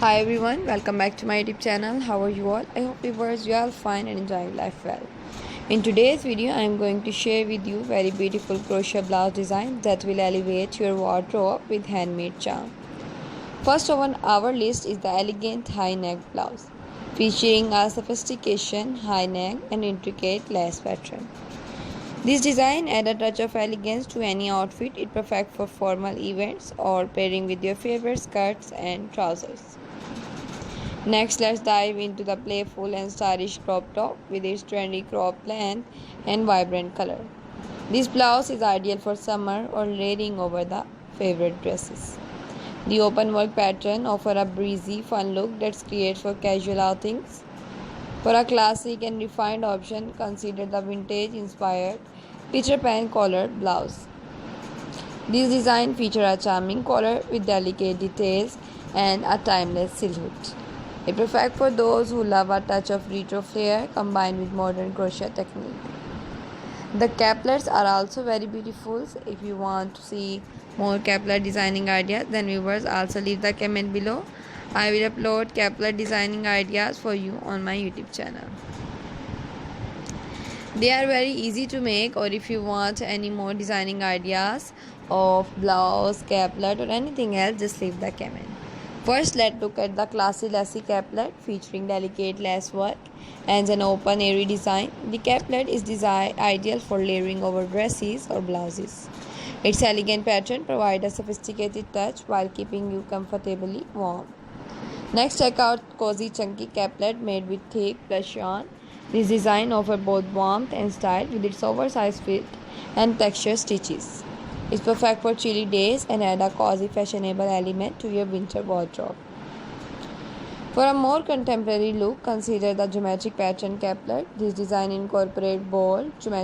Hi everyone, welcome back to my YouTube channel. How are you all? I hope you are all fine and enjoying life well. In today's video, I am going to share with you very beautiful crochet blouse design that will elevate your wardrobe with handmade charm. First on our list is the elegant high neck blouse, featuring a sophistication high neck and intricate lace pattern. This design adds a touch of elegance to any outfit. It's perfect for formal events or pairing with your favorite skirts and trousers. Next, let's dive into the playful and stylish crop top with its trendy crop length and vibrant color. This blouse is ideal for summer or layering over the favorite dresses. The open work pattern offers a breezy, fun look that's great for casual outings. For a classic and refined option, consider the vintage-inspired Peter Pan collared blouse. This design features a charming collar with delicate details and a timeless silhouette. It's perfect for those who love a touch of retro flair combined with modern crochet technique. The caplets are also very beautiful. If you want to see more caplet designing ideas, then viewers also leave the comment below. I will upload caplet designing ideas for you on my YouTube channel. They are very easy to make, or if you want any more designing ideas of blouse, caplet or anything else, just leave the comment. First, let's look at the classy lacy caplet featuring delicate lace work and an open airy design. The caplet is ideal for layering over dresses or blouses. Its elegant pattern provides a sophisticated touch while keeping you comfortably warm. Next, check out cozy chunky caplet made with thick plush yarn. This design offers both warmth and style with its oversized fit and textured stitches. It's perfect for chilly days and add a cozy fashionable element to your winter wardrobe. For a more contemporary look, consider the geometric pattern caplet. This design incorporates bold geometric